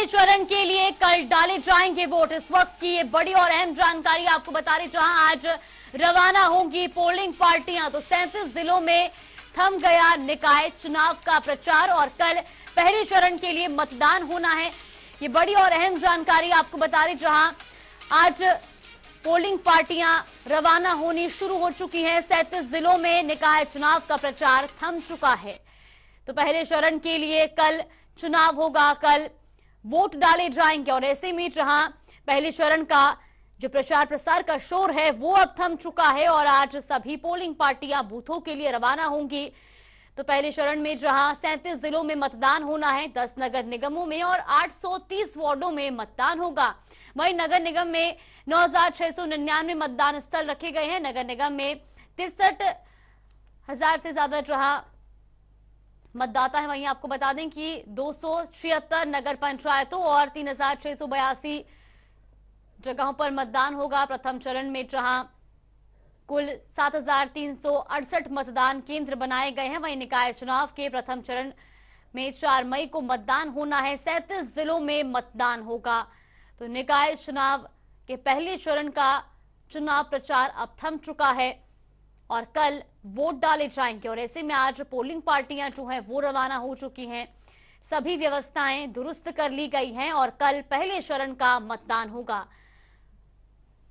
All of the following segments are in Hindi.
पहले चरण के लिए कल डाले जाएंगे वोट। इस वक्त की ये बड़ी और अहम जानकारी आपको बता रही, जहां आज रवाना होंगी पोलिंग पार्टियां। तो 37 जिलों में थम गया निकाय चुनाव का प्रचार और कल पहले चरण के लिए मतदान होना है। ये बड़ी और अहम जानकारी आपको बता रही, जहां आज पोलिंग पार्टियां रवाना होनी शुरू हो चुकी हैं। 37 जिलों में निकाय चुनाव का प्रचार थम चुका है। तो पहले चरण के लिए कल चुनाव होगा, कल वोट डाले जाएंगे और ऐसे में जहां पहले चरण का जो प्रचार प्रसार का शोर है वो अब थम चुका है और आज सभी पोलिंग पार्टियां बूथों के लिए रवाना होंगी। तो पहले चरण में जहां 37 जिलों में मतदान होना है, 10 नगर निगमों में और 830 वार्डों में मतदान होगा। वहीं नगर निगम में 9699 मतदान स्थल रखे गए हैं। नगर निगम में 63,000 से ज्यादा जहां मतदाता है। वहीं आपको बता दें कि 276 नगर पंचायतों और 3682 जगहों पर मतदान होगा। प्रथम चरण में जहां कुल 7368 मतदान केंद्र बनाए गए हैं। वहीं निकाय चुनाव के प्रथम चरण में 4 मई को मतदान होना है। 37 जिलों में मतदान होगा। तो निकाय चुनाव के पहले चरण का चुनाव प्रचार अब थम चुका है और कल वोट डाले जाएंगे और ऐसे में आज पोलिंग पार्टियां जो हैं वो रवाना हो चुकी हैं। सभी व्यवस्थाएं दुरुस्त कर ली गई हैं और कल पहले चरण का मतदान होगा।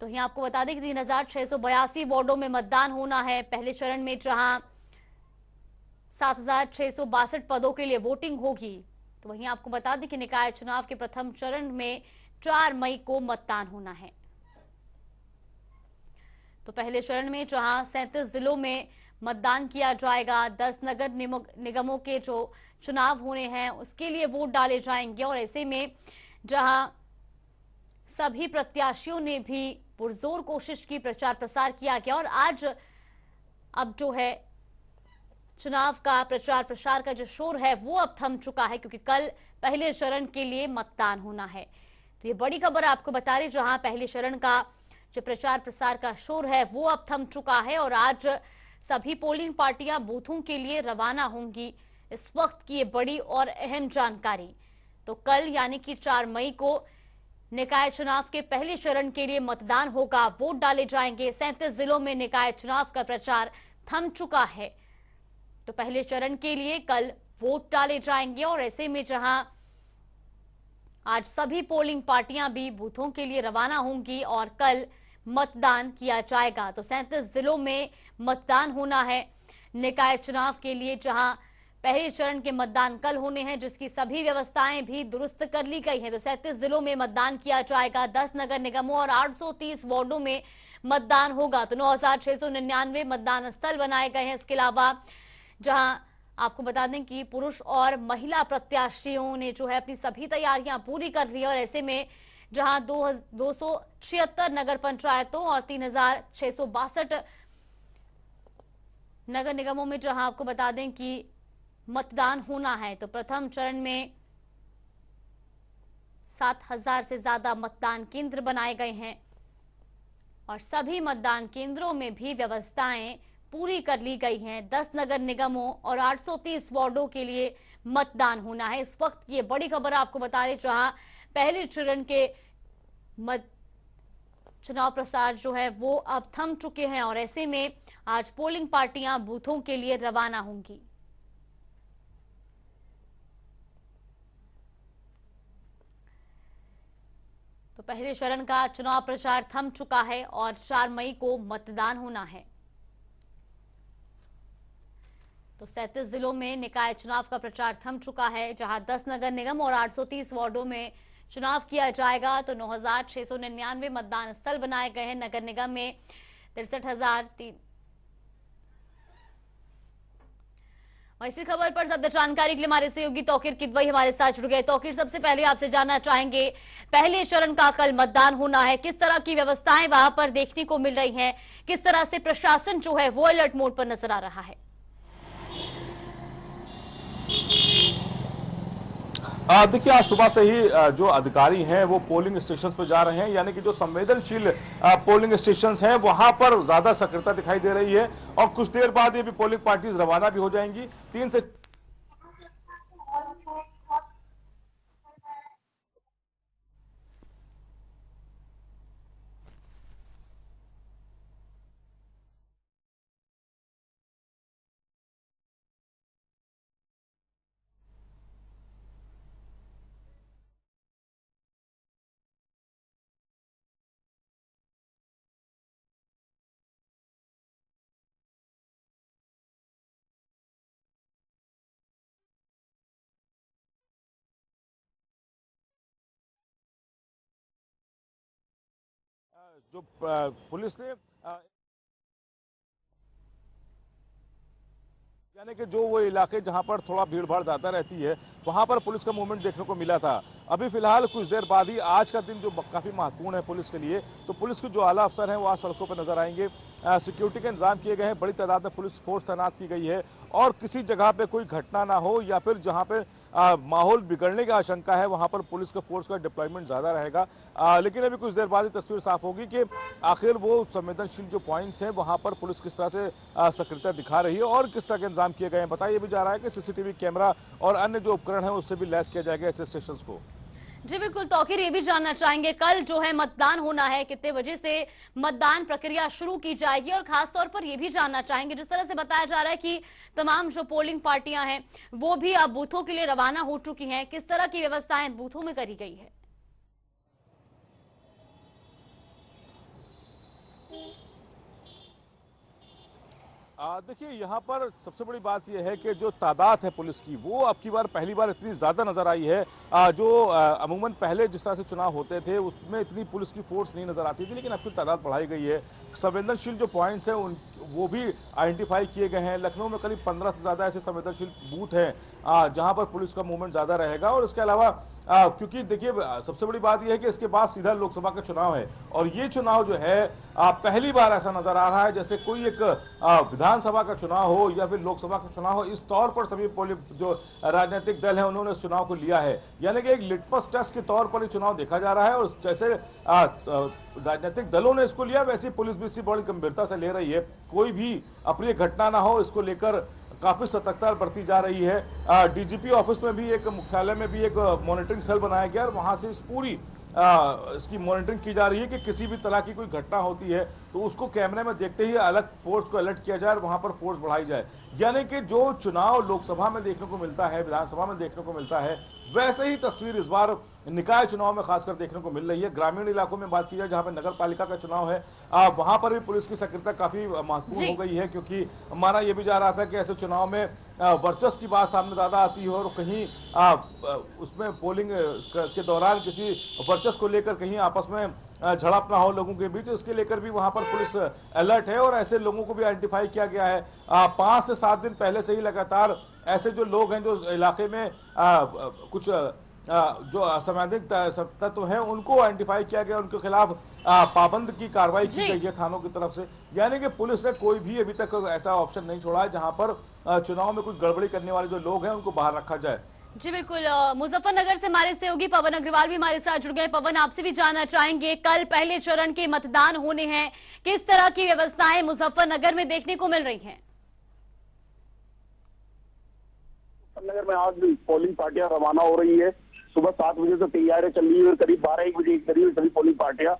तो यहाँ आपको बता दें कि 3682 वार्डों में मतदान होना है पहले चरण में, जहां 7662 पदों के लिए वोटिंग होगी। तो वहीं आपको बता दें कि निकाय चुनाव के प्रथम चरण में 4 मई को मतदान होना है। तो पहले चरण में जहां 37 जिलों में मतदान किया जाएगा, 10 नगर निगमों के जो चुनाव होने हैं उसके लिए वोट डाले जाएंगे और ऐसे में जहां सभी प्रत्याशियों ने भी पुरजोर कोशिश की, प्रचार प्रसार किया गया और आज अब जो है चुनाव का प्रचार प्रसार का जो शोर है वो अब थम चुका है, क्योंकि कल पहले चरण के लिए मतदान होना है। तो ये बड़ी खबर आपको बता रही, जहां पहले चरण का जो प्रचार प्रसार का शोर है वो अब थम चुका है और आज सभी पोलिंग पार्टियां बूथों के लिए रवाना होंगी। इस वक्त की ये बड़ी और अहम जानकारी। तो कल यानी कि 4 मई को निकाय चुनाव के पहले चरण के लिए मतदान होगा, वोट डाले जाएंगे। 37 जिलों में निकाय चुनाव का प्रचार थम चुका है। तो पहले चरण के लिए कल वोट डाले जाएंगे और ऐसे में जहां आज सभी पोलिंग पार्टियां भी बूथों के लिए रवाना होंगी और कल मतदान किया जाएगा। तो 37 जिलों में मतदान होना है निकाय चुनाव के लिए, जहां पहले चरण के मतदान कल होने हैं, जिसकी सभी व्यवस्थाएं भी दुरुस्त कर ली गई हैं। तो 37 जिलों में मतदान किया जाएगा, 10 नगर निगमों और 830 वार्डों में मतदान होगा। तो 9699 मतदान स्थल बनाए गए हैं। इसके अलावा जहां आपको बता दें कि पुरुष और महिला प्रत्याशियों ने जो है अपनी सभी तैयारियां पूरी कर ली है और ऐसे में जहां 276 नगर पंचायतों और 3662 नगर निगमों में जहां आपको बता दें कि मतदान होना है। तो प्रथम चरण में 7000 से ज्यादा मतदान केंद्र बनाए गए हैं और सभी मतदान केंद्रों में भी व्यवस्थाएं पूरी कर ली गई हैं। 10 नगर निगमों और 830 वार्डों के लिए मतदान होना है। इस वक्त ये बड़ी खबर आपको बता रहे, जहां पहले चरण के चुनाव प्रसार जो है वो अब थम चुके हैं और ऐसे में आज पोलिंग पार्टियां बूथों के लिए रवाना होंगी। तो पहले चरण का चुनाव प्रचार थम चुका है और 4 मई को मतदान होना है। तो 37 जिलों में निकाय चुनाव का प्रचार थम चुका है, जहां 10 नगर निगम और 830 वार्डों में चुनाव किया जाएगा। तो 9699 मतदान स्थल बनाए गए हैं। नगर निगम में 63,003। इसी खबर पर ज्यादा जानकारी के लिए हमारे सहयोगी तौकीर किदवई हमारे साथ जुड़ गए। तौकीर, सबसे पहले आपसे जानना चाहेंगे, पहले चरण का कल मतदान होना है, किस तरह की व्यवस्थाएं वहां पर देखने को मिल रही हैं, किस तरह से प्रशासन जो है वो अलर्ट मोड पर नजर आ रहा है? देखिए, आज सुबह से ही जो अधिकारी हैं वो पोलिंग स्टेशन पर जा रहे हैं, यानी कि जो संवेदनशील पोलिंग स्टेशन हैं वहां पर ज्यादा सक्रियता दिखाई दे रही है और कुछ देर बाद ये भी पोलिंग पार्टीज रवाना भी हो जाएंगी। 3 से जो पुलिस ने यानी कि जो वो इलाके जहां पर थोड़ा भीड़ भाड़ ज़्यादा रहती है वहां पर पुलिस का मूवमेंट देखने को मिला था। अभी फिलहाल कुछ देर बाद ही आज का दिन जो काफ़ी महत्वपूर्ण है पुलिस के लिए, तो पुलिस के जो आला अफसर हैं वो आज सड़कों पर नजर आएंगे। सिक्योरिटी के इंतजाम किए गए हैं, बड़ी तादाद में पुलिस फोर्स तैनात की गई है और किसी जगह पे कोई घटना ना हो या फिर जहाँ पे माहौल बिगड़ने की आशंका है वहां पर पुलिस का फोर्स का डिप्लॉयमेंट ज़्यादा रहेगा। लेकिन अभी कुछ देर बाद ही तस्वीर साफ होगी कि आखिर वो संवेदनशील जो पॉइंट्स हैं वहां पर पुलिस किस तरह से सक्रियता दिखा रही है और किस तरह के इंतजाम किए गए हैं। बताया भी जा रहा है कि सीसीटीवी कैमरा और अन्य जो उपकरण है उससे भी लैस किया जाएगा ऐसे स्टेशन को। जी बिल्कुल, तौकीर ये भी जानना चाहेंगे कल जो है मतदान होना है, कितने बजे से मतदान प्रक्रिया शुरू की जाएगी, और खास तौर पर ये भी जानना चाहेंगे जिस तरह से बताया जा रहा है कि तमाम जो पोलिंग पार्टियां हैं वो भी अब बूथों के लिए रवाना हो चुकी हैं, किस तरह की व्यवस्थाएं बूथों में करी गई है। देखिए यहाँ पर सबसे बड़ी बात यह है कि जो तादाद है पुलिस की वो अब की बार पहली बार इतनी ज़्यादा नज़र आई है। अमूमन पहले जिस तरह से चुनाव होते थे उसमें इतनी पुलिस की फोर्स नहीं नज़र आती थी, लेकिन अब की तादाद बढ़ाई गई है। संवेदनशील जो पॉइंट्स हैं उन वो भी आइडेंटिफाई किए गए हैं। लखनऊ में करीब 15 से ज़्यादा ऐसे संवेदनशील बूथ हैं जहाँ पर पुलिस का मूवमेंट ज़्यादा रहेगा। और इसके अलावा क्योंकि देखिए सबसे बड़ी बात यह है कि इसके बाद सीधा लोकसभा का चुनाव है और ये चुनाव जो है पहली बार ऐसा नजर आ रहा है जैसे कोई एक विधानसभा का चुनाव हो या फिर लोकसभा का चुनाव हो। इस तौर पर सभी जो राजनीतिक दल हैं उन्होंने इस चुनाव को लिया है, यानी कि एक लिटमस टेस्ट के तौर पर ये चुनाव देखा जा रहा है। और जैसे राजनीतिक दलों ने इसको लिया वैसे पुलिस भी इसी बड़ी गंभीरता से ले रही है। कोई भी अप्रिय घटना ना हो इसको लेकर काफी सतर्कता बरती जा रही है। डीजीपी ऑफिस में भी एक मुख्यालय में भी एक मॉनिटरिंग सेल बनाया गया और वहां से इस पूरी इसकी मॉनिटरिंग की जा रही है कि किसी भी तरह की कोई घटना होती है तो उसको कैमरे में देखते ही अलग फोर्स को अलर्ट किया जाए और वहां पर फोर्स बढ़ाई जाए। यानी कि जो चुनाव लोकसभा में देखने को मिलता है, विधानसभा में देखने को मिलता है, वैसे ही तस्वीर इस बार निकाय चुनाव में खासकर देखने को मिल रही है। ग्रामीण इलाकों में बात की जाए जहां पर नगर पालिका का चुनाव है वहां पर भी पुलिस की सक्रियता काफी महत्वपूर्ण हो गई है, क्योंकि माना यह भी जा रहा था कि ऐसे चुनाव में वर्चस्व की बात सामने ज्यादा आती है और कहीं उसमें पोलिंग के दौरान किसी वर्चस्व को लेकर कहीं आपस में झड़प ना हो लोगों के बीच, इसके लेकर भी वहां पर पुलिस अलर्ट है और ऐसे लोगों को भी आइडेंटिफाई किया गया है। 5 से 7 दिन पहले से ही लगातार ऐसे जो लोग हैं जो इलाके में कुछ जो असामाजिक तत्व हैं उनको आइडेंटिफाई किया गया, उनके खिलाफ पाबंद की कार्रवाई की गई है थानों की तरफ से। यानी कि पुलिस ने कोई भी अभी तक ऐसा ऑप्शन नहीं छोड़ा है जहां पर चुनाव में कुछ गड़बड़ी करने वाले जो लोग हैं उनको बाहर रखा जाए। जी बिल्कुल, मुजफ्फरनगर से हमारे सहयोगी पवन अग्रवाल भी हमारे साथ जुड़ गए। पवन, आपसे भी जानना चाहेंगे कल पहले चरण के मतदान होने हैं, किस तरह की व्यवस्थाएं मुजफ्फरनगर में देखने को मिल रही हैं? मुजफ्फरनगर में आज पोलिंग पार्टियां रवाना हो रही है। सुबह 7 बजे से तैयारियां चल रही है और करीब 12-1 बजे के करीब सभी पोलिंग पार्टियां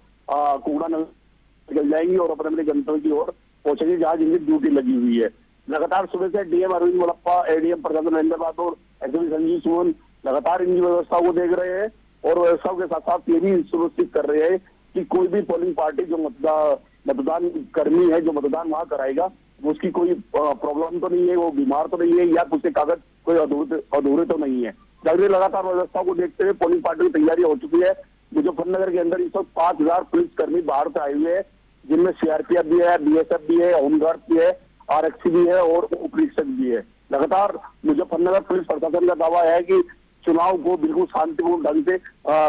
कुगड़ा निकल जाएंगी और अपने अपने गंतव्य की ओर पहुंचेंगी जहां जिनकी ड्यूटी लगी हुई है। लगातार सुबह से डीएम अरविंद मोलप्पा, एडीएम प्रशासन नरेंद्र बहादुर, एसपी संजीव सुमन लगातार इनकी व्यवस्था को देख रहे हैं और व्यवस्था के साथ साथ ये भी सुनिश्चित कर रहे हैं कि कोई भी पोलिंग पार्टी जो मतदान कर्मी है जो मतदान वहां कराएगा उसकी कोई प्रॉब्लम तो नहीं है, वो बीमार तो नहीं है या उसके कागज कोई अधूरे तो नहीं है। जल्दी लगातार व्यवस्था को देखते हुए पोलिंग पार्टी की तैयारी हो चुकी है। मुजफ्फरनगर के अंदर इस वक्त 5000 पुलिसकर्मी बाहर से आए हुए हैं, जिनमें सीआरपीएफ भी है, बीएसएफ भी है, होमगार्ड भी है, आरक्षी भी है और उप निरीक्षक भी है। लगातार मुजफ्फरनगर पुलिस प्रशासन का दावा है कि चुनाव को बिल्कुल शांतिपूर्ण ढंग से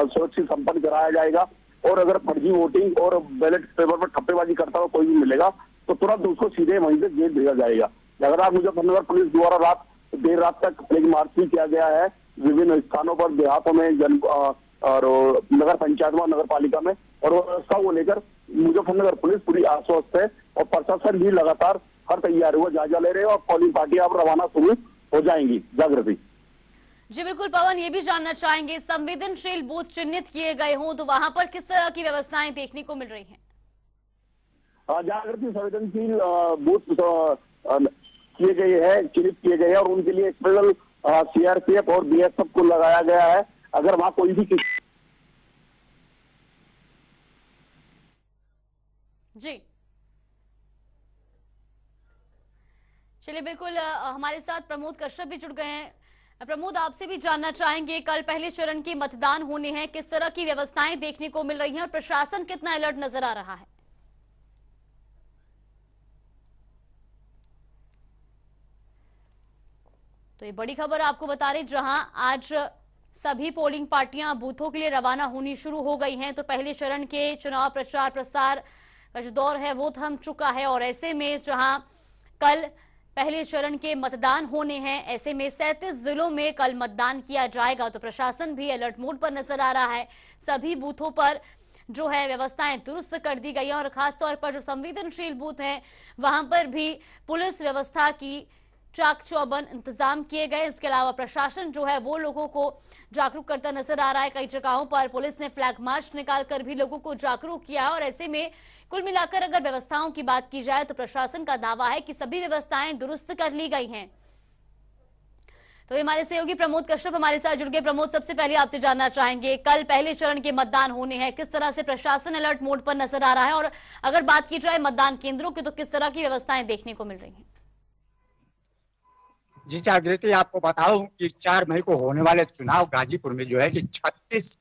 सुरक्षित संपन्न कराया जाएगा और अगर फर्जी वोटिंग और बैलेट पेपर पर ठप्पेबाजी करता हुआ कोई भी मिलेगा तो तुरंत उसको सीधे वहीं से जेल भेजा जाएगा। लगातार मुजफ्फरनगर पुलिस द्वारा देर रात तक फ्लैग मार्च भी किया गया है विभिन्न स्थानों पर, देहातों में, और नगर पंचायत में, नगर पालिका में, और व्यवस्था को लेकर मुजफ्फरनगर पुलिस पूरी आश्वस्त है और प्रशासन भी लगातार हर तैयारी हुआ जायजा ले रहे हैं और पोलिंग पार्टियां अब रवाना शुरू हो जाएंगी। जागृति जी बिल्कुल पवन, ये भी जानना चाहेंगे संवेदनशील बूथ चिन्हित किए गए हों तो वहां पर किस तरह की व्यवस्थाएं देखने को मिल रही हैं? जागृति संवेदनशील बूथ किए गए हैं, चिन्हित किए गए हैं और उनके लिए स्पेशल सीआरपीएफ और बीएसएफ को लगाया गया है। अगर वहां कोई भी जी चलिए, बिल्कुल हमारे साथ प्रमोद कश्यप भी जुड़ गए हैं। प्रमोद, आपसे भी जानना चाहेंगे, कल पहले चरण के मतदान होने हैं, किस तरह की व्यवस्थाएं देखने को मिल रही हैं और प्रशासन कितना अलर्ट नजर आ रहा है? तो ये बड़ी खबर आपको बता रहे, जहां आज सभी पोलिंग पार्टियां बूथों के लिए रवाना होनी शुरू हो गई हैं। तो पहले चरण के चुनाव प्रचार प्रसार का जो दौर है वो थम चुका है और ऐसे में जहां कल पहले चरण के मतदान होने हैं, ऐसे में 37 जिलों में कल मतदान किया जाएगा। तो प्रशासन भी अलर्ट मोड पर नजर आ रहा है। सभी बूथों पर जो है व्यवस्थाएं दुरुस्त कर दी गई हैं और खासतौर पर जो संवेदनशील बूथ हैं वहां पर भी पुलिस व्यवस्था की चाक चौबंद इंतजाम किए गए। इसके अलावा प्रशासन जो है वो लोगों को जागरूक करता नजर आ रहा है। कई जगहों पर पुलिस ने फ्लैग मार्च निकालकर भी लोगों को जागरूक किया और ऐसे में कुल मिलाकर अगर व्यवस्थाओं की बात की जाए तो प्रशासन का दावा है कि सभी व्यवस्थाएं दुरुस्त कर ली गई हैं। तो हमारे सहयोगी प्रमोद कश्यप हमारे साथ जुड़ गए। प्रमोद, सबसे पहले आपसे जानना चाहेंगे, कल पहले चरण के मतदान होने हैं, किस तरह से प्रशासन अलर्ट मोड पर नजर आ रहा है और अगर बात की जाए मतदान केंद्रों की तो किस तरह की व्यवस्थाएं देखने को मिल रही हैं? जी जागृति, आपको बताऊं कि 4 मई को होने वाले चुनाव गाजीपुर में जो है कि 36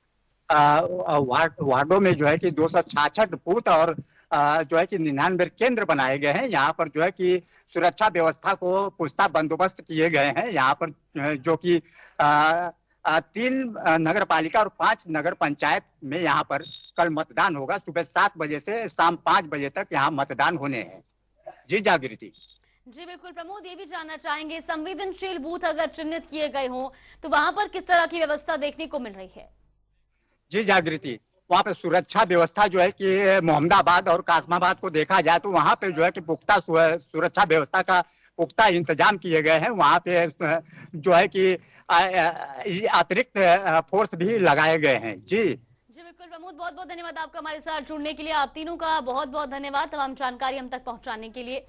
वार्डों में जो है कि 266 बूथ और जो है कि 99 केंद्र बनाए गए हैं। यहाँ पर जो है कि सुरक्षा व्यवस्था को पुख्ता बंदोबस्त किए गए हैं। यहाँ पर जो कि 3 नगर पालिका और 5 नगर पंचायत में यहाँ पर कल मतदान होगा। सुबह 7 बजे से शाम 5 बजे तक यहाँ मतदान होने हैं। जी जागृति। जी बिल्कुल प्रमोद, ये भी जानना चाहेंगे, संवेदनशील बूथ अगर चिन्हित किए गए हों तो वहां पर किस तरह की व्यवस्था देखने को मिल रही है? जी जागृति, वहाँ पे सुरक्षा व्यवस्था जो है कि मोहम्मदाबाद और कासमाबाद को देखा जाए तो वहाँ पे जो है कि पुख्ता सुरक्षा व्यवस्था का पुख्ता इंतजाम किए गए हैं। वहाँ पे जो है कि अतिरिक्त फोर्स भी लगाए गए हैं। जी बिल्कुल प्रमोद, बहुत बहुत धन्यवाद आपका हमारे साथ जुड़ने के लिए। आप तीनों का बहुत बहुत धन्यवाद तमाम जानकारी हम तक पहुंचाने के लिए।